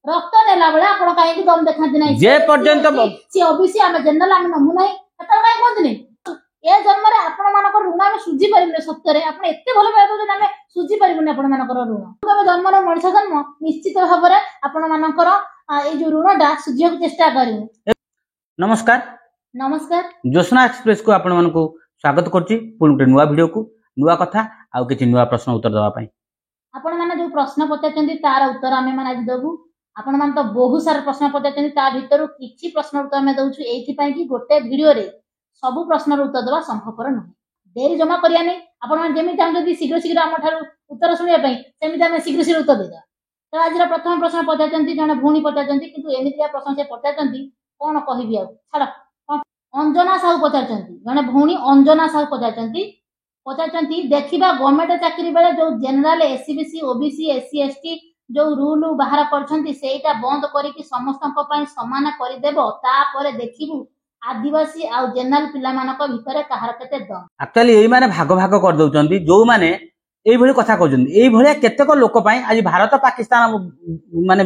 रक्त नेला बेले आपण काहे दम देखांती नाही जे पर्यंत सी ओबीसी आमे जनरल आमे नमु नाही एतर काहे कोंती नहीं ए जन्म रे आपण मानकर ऋण आमे सुझी परिबे सत्तरे आपण एते भलो पाइबो जे आमे सुझी परिबे आपण मानकर ऋण तबे जन्म रे मनुष्य जन्म निश्चित भाबरे आपण मानकर ए जो ऋणटा सुझियो चेष्टा करिवे। नमस्कार नमस्कार ज्योत्सना एक्सप्रेस को आपण मानको स्वागत करछि पुन गुटे नुवा वीडियो को नुवा कथा आ किछि नुवा प्रश्न उत्तर दवा पई आपण माने जो प्रश्न पचाचंदी तार उत्तर आमे माने आज देबु। आपण मान तो बहुत सारा प्रश्न पचाचंदी ता भीतर किछि प्रश्न उत्तर आमे दउछु एथि पई कि गोटे वीडियो रे सब प्रश्न उत्तर देवा संभवपर नहीं देरी जमा करिया नहीं आपण मान जेमि चाहंदी शीघ्र शीघ्र हम ठारू उत्तर सुनिया पई सेमि आमे शीघ्र शीघ्र उत्तर देदा। तो आज प्रथम प्रश्न पचाचंदी जने भूणी पचाचंदी किंतु एमितिया प्रश्न से पचाचंदी कोन कहिबि आ छाड़ अंजना साहू पचाचंदी जने भूणी अंजना साहू पचाचंदी देखिबा गवर्नमेंट चाकरी बेले जो general SCBC OBC SC ST जो रूल बाहर करछंती सेटा बंद करी कि समस्त पई समान करि देबो ता परे देखिबु आदिवासी आ जनरल पिला मानक भितरे कहार केते दम। एक्चुअली एई माने भाग भाग कर दउचंती जो माने एई भली कथा कहउचंती एई भली केतेक लोक पई आज भारत पाकिस्तान माने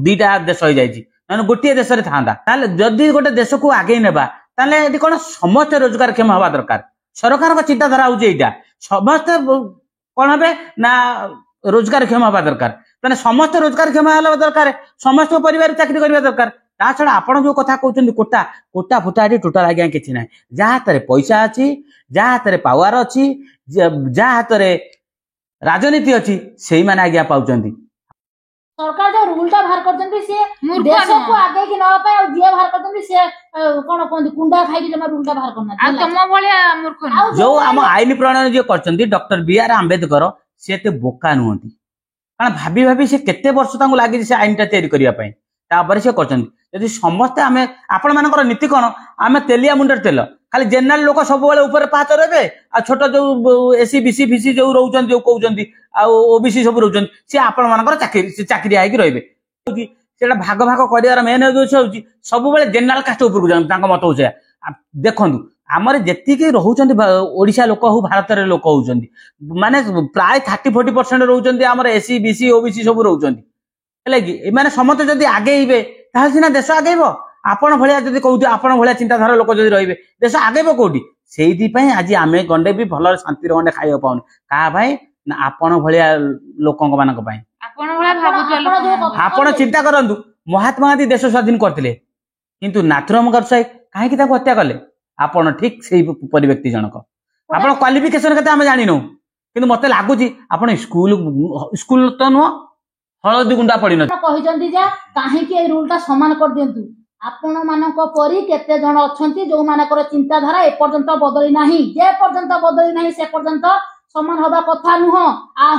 दीटा देश होई जाईची माने गोटिए देश रे थांदा ताले जदी गोटे देश को आगे नेबा ताले एदी कोन समस्त रोजगार क्षम हवा दरकार सरकार को चिंताधारा होउची एटा समस्त कोन हबे ना रोजगार क्षम हवा दरकार माने समस्त रोजगार क्षम हवा दरकार समस्त परिवार चाकरी करबा दरकार ता छडा आपण जो कथा कहउचंती कोटा कोटा फुटा एटी टोटल आगे किछि नै जा हातरे पैसा अछि जा हातरे पावर अछि जा हातरे राजनीति अछि सेही माने आगे पाउचंती। सरकार जो रूलटा बाहर करछंती से देश को आगे कि न पाए जे बाहर करछंती से कोन कोन कुंडा खाइ जमा रूलटा बाहर करना आ तम भलिया मूर्ख जो हम आईन प्रणयन जे करछंती डॉक्टर बी आर आंबेडकर से ते बोका नहुंती कारण भाबी भाबी से केते वर्ष तांगु लागि से आईनटा तयारी करिया पई तापर से करछंती यदि समस्त आमे आपण मानकर नीति कोन आमे तेलिया मुंडर तेल खाली जनरल लोक सब बेले ऊपर पाच रहबे आ छोट जो एसी बीसी बीसी जो रहउचन जो कहउचंती आ ओबीसी सब रहउचन से आपण मानकर चाकरी आइ कि रहबे सेटा भाग भाग करियार मेन उद्देश्य होउची सब बेले जनरल कास्ट ऊपर को जान तांका मत होसे देखंतु हमर जेति के रहउचंती ओडिसा लोक हो भारत रे लोक होउचंती माने प्राय 30-40% रहउचंती हमर एसी बीसी ओबीसी सब रहउचंती हेले कि ए माने समस्त जदी आगे हिबे ताहा सिना देश आगेबो आपण भलिया जदी कहउती आपण भलिया चिंताधारा लोक जदी रहिबे देश आगेबो कोडी सेहिदि पई आज आमे गंडे भी भल शांति रे गंडे खाइयो पाउन का भाई ना आपण भलिया लोकंक मानक पई आपण भलिया भाबुचल आपण चिंता करंतु महात्मा गांधी देश स्वाधीन करथिले किंतु नाथुराम गोडसे काहे कि ताको हत्या करले आपण ठीक सेही परिव्यक्ति जनक आपण क्वालिफिकेशन कते हम जानिनो किंतु मते लागुची आपण स्कूल तो नो हळदी गुंडा पड़ी न कहिजंती जा काहे कि ए रूलटा समान कर दियंतु आपण मानक परी केते जण अछंती जो मानकर चिंताधारा ए पर्यंत बदली नाही जे पर्यंत बदली नाही से पर्यंत समान होबा कथा नुह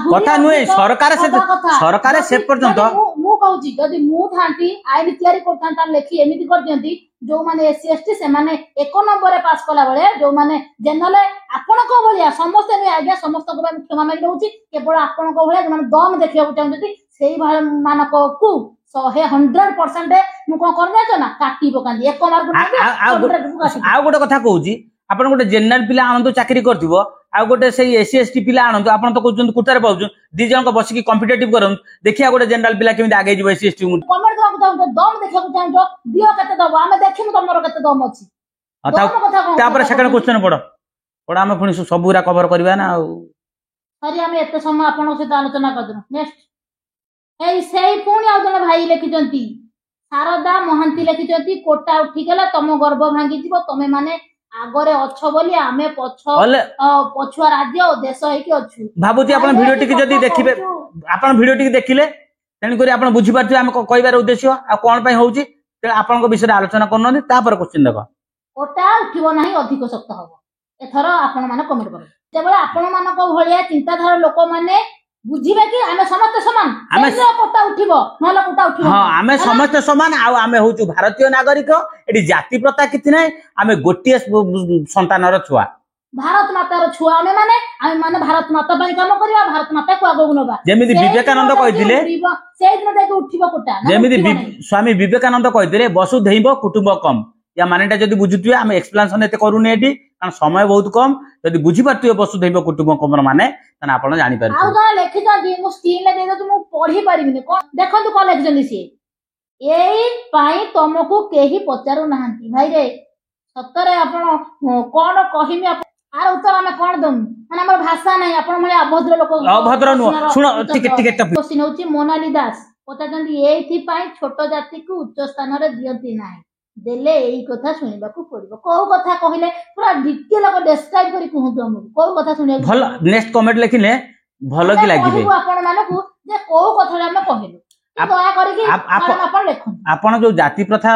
कथा नुहे सरकार से पर्यंत मु कहूची जदी मु थांती आईन तयारी करथांता लेखी एमिति कर दियंती जो माने एससी एसटी से माने 1 नंबर पास कला बेले जो माने जनरल आपण को भलिया समस्त ने आज्ञा समस्त को क्षमा मागी रहउची केवल आपण को भलिया माने दम देखिया चाहंती सेही मानक को 100% मु को करना छ ना काटी पकांदी एक मार्क आ गोटे कथा कहूची आपण गोटे जनरल पिला आनंद चाकरी करथिबो आ गोटे सेही एससी एसटी पिला आनंद आपण तो कहउछन कुटारे पाउछन दी जन को बसी की कॉम्पिटिटिव करन देखिया गोटे जनरल पिला केमिति आगे जिवो एससी एसटी कमेंट दम देखिया चाहंजो दियो कते दबो आमे देखिमु तमरो कते दम अछि तापर सेकंड क्वेश्चन पड़ आमे पुनी सबुरा कवर करबा ना सरी आमे एते समय आपण से आलोचना करदु नेक्स्ट ए सेही पुनी आ जने भाई लिखिजंती शारदा महांती लिखिजंती कोटा उठी गेला तम गर्भ भांगी जीवो तमे माने आगरे अच्छो बोली आमे पछुआ राज्य और देश है कि अच्छु भाबुती आपण वीडियो टिक जदी देखिबे आपण वीडियो टिक देखिले तेन करी आपण बुझी पारथि हम कहबार उद्देश्य आ कोन पई होउची ते आपण को विषय आलोचना करनोनी तापर क्वेश्चन देखो कोटा उठिबो नाही अधिक शक्त हबो एथरो आपण माने कमेंट करो जेबले आपण माने को भलिया चिंताधारा लोक माने बुझिबे कि आमे समस्त समान आमे कोटा उठिबो नला कोटा उठिबो हां आमे समस्त समान आ आमे होउछु भारतीय नागरिक एडी जाति प्रथा किछि नै आमे गोटिए संतानर छुआ भारत मातार छुआ आमे माने भारत माता पई काम करिया भारत माता को आगो गुनबा जेमिति विवेकानंद कहिथिले सेहि दिन देखि उठिबो कोटा जेमिति स्वामी विवेकानंद कहिथिले वसुधैव कुटुंबकम या मानेटा जदि बुझुथिबे आम एक्सप्लेनेशन एते करूने एटी कारण समय बहुत कम जदि बुझी पारथिबे वसुधैव कुटुंबकम माने तने आपण जानि ଆଉ पारथिबे ଜଣେ ଲେଖିଛନ୍ତି ମୁଁ ସ୍କ୍ରିନରେ ଦେଇଦଉଛି ମୁଁ ପଢି ପାରିବିନି ଦେଖନ୍ତୁ କଣ ଲେଖିଛନ୍ତି ସିଏ ଏଇ ପାଇଁ ତମକୁ କେହି ପଚାରୁ ନାହାନ୍ତି ଭାଇରେ ସତରେ ଆପଣ କଣ କହିମି ଆର ଉତ୍ତର ଆମେ କଣ ଦମୁ ମାନେ ଆମର ଭାଷା ନାହିଁ ଆପଣ ଭଳି ଅଭଦ୍ର ଲୋକ अभद्र नुह सुन टिके टिके टपिक क्वेश्चन ହଉଛି ମୋନାଲି ଦାସ ପଚାରୁଛନ୍ତି ଏଇଥିପାଇଁ ଛୋଟ ଜାତିକୁ ଉଚ୍ଚ ସ୍ଥାନରେ ଦିଅନ୍ତି ନାହିଁ ଦେଲେ ଏଇ କଥା ଶୁଣିବାକୁ ପଡିବ କୋଉ କଥା କହିଲେ ପୁରା ଡିଟେଲ ଡେସ୍କ୍ରାଇବ କରି କୁହନ୍ତୁ ଆମକୁ କୋଉ କଥା ଶୁଣିବାକୁ भल नेक्स्ट कमेंट लिखिले भल की लागिबे ଆପଣ ମାନଙ୍କୁ ଯେ କୋଉ କଥାରେ ଆମେ କହିଲୁ ଦୟା କରିକି ଆପଣ ଲେଖନ୍ତୁ आपण जो जाति प्रथा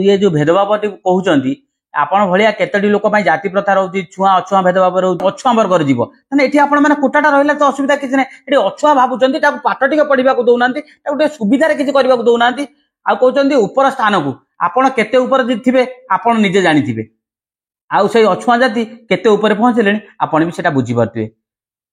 ये जो भेदभाव कहउचंती आपण भलिया केतडी लोक पई जाति प्रथा रहउची छुआ अछुआ भेदभाव रहउची अछुआ वर्गर जीव तने एठी आपण माने कोटाटा रहिला तो असुविधा किछ नै एठी अछुआ भाबुचंती ताकू पाठ टिके पढिबा को दउनांती ताकू टे सुविधा रे किछ करबा को दउनांती आ कहउचंती ऊपर स्थान को आपण केते ऊपर थिबे आपण निजे जानिथिबे आउ से अछुआ जाति केते ऊपर पहुंचले आपण भी सेटा बुझी पारथिबे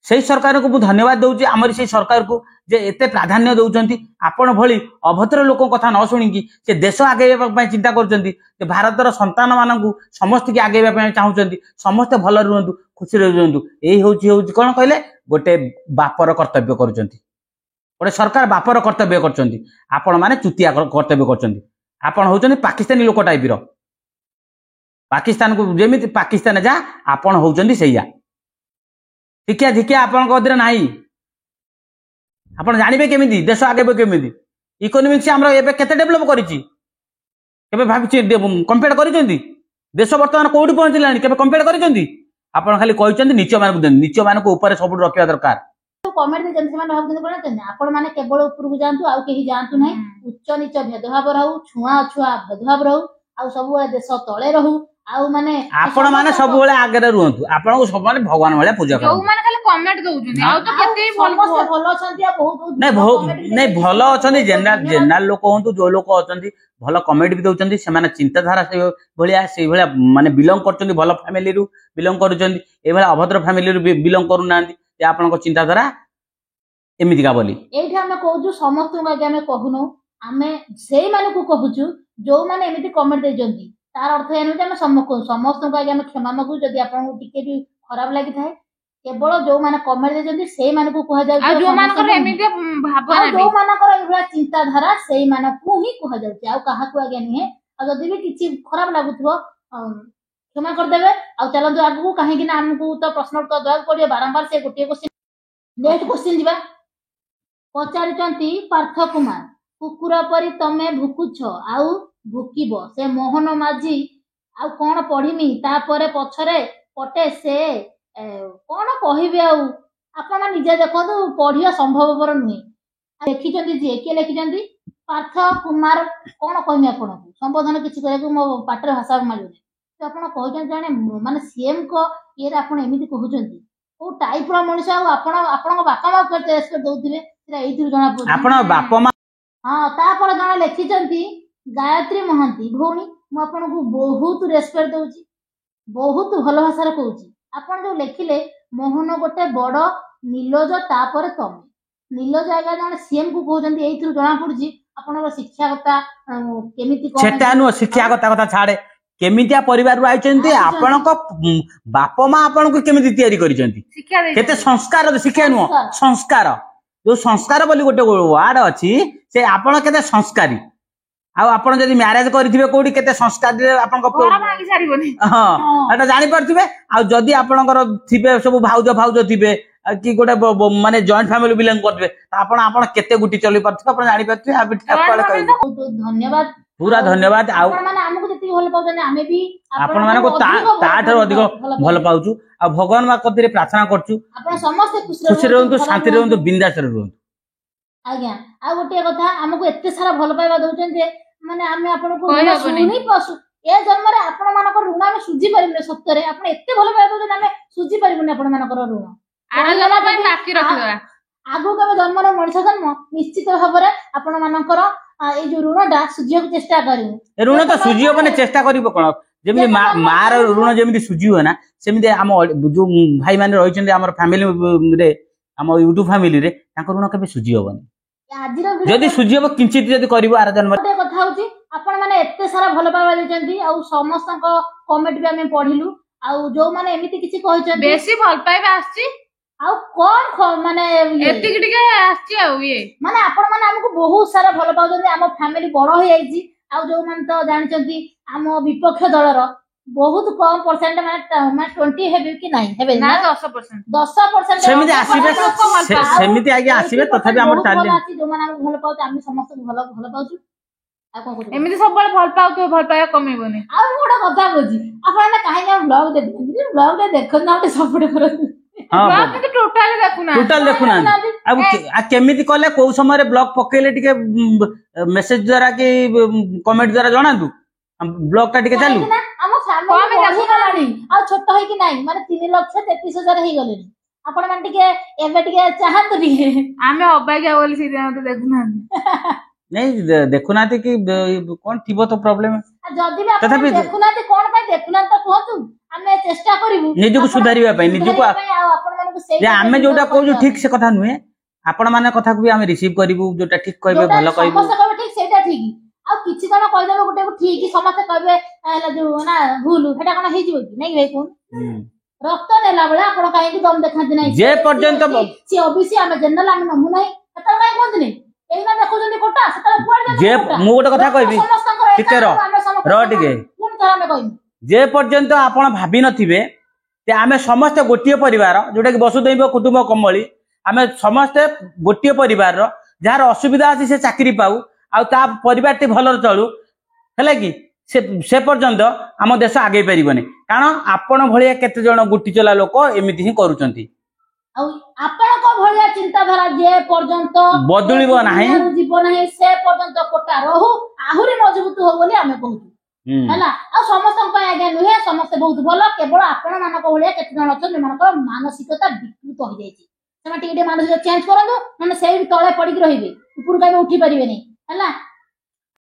से सरकार को धन्यवाद दउची हमर से सरकार को जे एते प्राधान्य दउचंती आपण भली अभद्र लोक कथा न सुनिकी से देश आगेबा पई चिंता करचंती जे भारतर संतान मानकू समस्त की आगेबा पई चाहउचंती समस्त भल रहंतु खुशी रहंतु एही होची कोन कहले गोटे बापर कर्तव्य करचंती गोटे सरकार बापर कर्तव्य करचंती आपण माने चुतिया कर्तव्य करचंती आपण होचंती पाकिस्तानी लोक टाइप रो पाकिस्तान को जेमिति पाकिस्तान जा आपण होचंती सैया शिक्षा धिक्षा आपण कदरे नाही आपण जानिबे केमिति देश आगेबे केमिति इकोनॉमिक्स हमरो एबे केते डेवलप करिछि केबे भाबिछि कंपेयर करिसेंती देश वर्तमान कोउडी पहुंचलानी केबे कंपेयर करिसेंती आपण खाली कहिसेंती नीच मानक ऊपर सब रखिया दरकार कमेंट दे जन से भाबुଛନ୍ତି कोन तने आपण माने केवल ऊपर को जांतु आउ केही जांतु नाही उच्च नीच भेदभाव रहू छुआ छुआ भेदभाव रहू आउ सब देश तळे रहू आउ माने आपण माने सब बेले आगे रहंतु आपण को सब माने भगवान वाला पूजा करू जो माने खाली कमेंट दउछन आउ तो केते भलो अछंती आ बहुत नहीं भलो अछंती जनरल लोक होंतु जो लोक अछंती भलो कमेंट भी दउचंती से माने चिंताधारा से भलिया माने बिलोंग करचंती भलो फैमिली रु बिलोंग करचंती ए भला अभद्र फैमिली रु बिलोंग करू नांती जे आपण को चिंताधारा एमिति का बोली एठी हम कहूछु समस्त को आगे हम कहूनो हमें सेही माने को कहूछु जो माने एमिति कमेंट देजंती तार अर्थ एनु जे हम समस्त को आगे हम क्षमा मागु जदी आपण को टिके भी खराब लागि थाए केवल जो माने कमेंट देजंती सेही माने को कहा जाउ आ जो मान कर एमिति भावना जो माने कर इबरा चिंताधारा सेही माने को ही कहा जाउची आ कहा को आगे नहीं आ जदी भी किछि खराब लागुथबो क्षमा कर देबे आ चलंतु आगु काहे कि ना हमकु तो प्रश्न उत्तर दवा पड़ियो बारंबार से गोटे क्वेश्चन नेक्स्ट क्वेश्चन दिबा पचारिचंती पार्थ कुमार कुकुर परी तमे भुकुछ आउ भुकिब से मोहन माझी आउ कोन पढिमी तापरे पछरे पटे से कोन कहिबे आउ आपण निजे देखो पढ़िया संभवपर नुहे लिखिचंती जे के लिखिचंती पार्थ कुमार कोन कहमी आपण संबोधन किछि करे मो पाटर भाषा मालू तो आपण कहउछन जाने माने सीएम को ये आपण एमिति कहउछंती ओ टाइप रो मनुष्य आपण आपण बापा मा करते रेस्पेक्ट दउथिले सेरा एइथिर जणा पडु आपण बापा मा हां तापर जणा लिखिचंती गायत्री महांती भौणी मु आपण को बहुत रेस्पेक्ट दउची बहुत भलो भाषा रे कहउची आपण जो लिखिले मोहन गोटे बड़ नीलज तापर तमे नीलज आगे जणा सीएम को कहउछंती एइथिर जणा पडुची आपनर शिक्षागता केमिति कोन सेटा नु शिक्षागता कथा छाड़े केमितिया परिवार रु आइचंती आपण को बाप मा आपण को केमिति तयारी करिसंती शिक्षा दे केते संस्कार शिक्षा नु संस्कार जो संस्कार बोली गोटे वर्ड अछि से आपण केते संस्कारी आ आपण जदी मैरिज करिथिबे कोडी केते संस्कार दे आपण को घर भांगी सारिबोनी हां एटा जानि परथिबे आ जदी आपणकर थिबे सब भाउज थिबे कि गोटे माने जॉइंट फैमिली बिलोंग करथिबे आपण आपण केते गुटी चली परथिबे आपण जानि परथिबे आ बिठा कॉल करि बहुत धन्यवाद पूरा धन्यवाद आ आपण माने हमकु जति भल पाउछन हमें भी आपण माने को ताठर अधिक भल पाउछु आ भगवान मा कतिरे प्रार्थना करछु आपण समस्त खुशी रहंतु शांति रहंतु बिंदास रहंतु आज्ञा आ गोटे कथा हमकु एते सारा भल पाइबा दउछन जे माने हमें आपण को सुनी पसु ए जन्म रे आपण मानकर ऋण हम सुझी परिबे सत्तरे आपण एते भल पाइबा दउछन हमें सुझी परिबे आपण मानकर ऋण आरो जमा ପାଇଁ बाकी रखिबा आगु केबे जन्म रे मଣିଷ जन्म निश्चित भाबरे आपण मानकर ए जो ऋणटा सुझियक चेष्टा करियो ऋण तो सुझियो माने चेष्टा करिवो कोन जेमि मार ऋण जेमि सुझियो ना सेमि हम जो भाई माने रहिचंदी हमर फैमिली रे हम यूट्यूब फैमिली रे तांको ऋण केबे सुझियो बनी आजिर जदी सुझियो किंचित जदी करिवो आर जन्म गोटे कथा होची आपण माने मैंने एते सारा भल पावा देचंती आ समस्त कमेंट भी आमे पढिलु आ जो माने एमिति किछि कहचंती बेसी भल पाइबा आछि आ कोन माने एतिक टिके आछि आ ये माने आपण माने हमको बहुत सारा भल पाउचंती हम फैमिली बड़ हो जाईची आ जो माने तो जानिचंती हम विपक्ष दलर बहुत कम परसेंट माने 20 हेबे कि नहीं हेबे ना ना 10% 10% सेमिति आसीबे सेमिति आगे आसीबे तथापि हमर चार्ज जो माने हम भल पाउच हम समस्त भल पाउछु आ कोन कहू एमिति सब बळे भल पाउ भल पाया कमेबोनी आ गोटे कथा कहूची आपण काहे हम ब्लॉग देखि ब्लॉग रे देखन ना सपोर्ट करत हां बाप तो टोटली देखुना टोटल देखुना आ केमिति कले को समय रे ब्लॉग पकेले टिके मेसेज द्वारा कि कमेंट द्वारा जणादु ब्लॉग का टिके चालू हम फैमिली बढ़ी गलानी आ छोट होई कि नाही माने 3,33,000 हे गलेनी आपण मान टिके एबे टिके चाहत टिके आमे अबाग्या बोली से तो देखुना नहीं देखुना कि कोन थिबो तो प्रॉब्लम जदी भी आपण देखुना कोन पय देखुना तो कहतु हमें चेष्टा करिवु निजको सुधारिबा पय निजको आपण मानक से जे हमें जोटा कहू ठीक से कथा नुहे आपण माने कथा को भी हमें रिसीव करिवु जोटा ठीक कहबे भलो कहबे समस्त कहबे ठीक सेटा ठीक आ किछि जण कहि देबे गुटे ठीक समस्त कहबे हला जो ना भूल हेटा कोन हेजिबो कि नै भाई कोन रक्त नेला बेला आपण काहे कि दम देखांती नै जे पर्यंत से ओबीसी हम जनरल हम नमु नै हेता काहे कोन नै एना देखु जंदी कोटा सेता कुआड जे मु गोटे कथा कहबी टिके रो टिके कोन तरह में कहबी जे पर्यंत आपण भाबी नथिबे जे आमे समस्त गोटिए परिवार जोटा कि वसुदैव कुटुंब कमली आमे समस्त गोटिए परिवार जार असुविधा अछि से चाकरी पाऊ आ ता परिवार टी भलर चलू हैला कि से पर्यंत आम देश आगे परिबनी कारण आपण भलिया केते जण गुटी चला लोक एमिति ही करूचंती आपणक भलिया चिंताधारा जे पर्यंत बदलिबो नाही जीव नाही से पर्यंत कोटा रहू आहुरी मजबूत हो बोली आमे कहू हैला आ समस्त पय आगे नुहे समस्त बहुत भलो केवल आपण मानक भलिया केते जण अछन मानक मानसिकता विकृत हो जायछि समा टिके मानसिकता चेंज करंदो माने सेही तळे पडिक रहिबे ऊपर काबे उठी परिबे नै हैला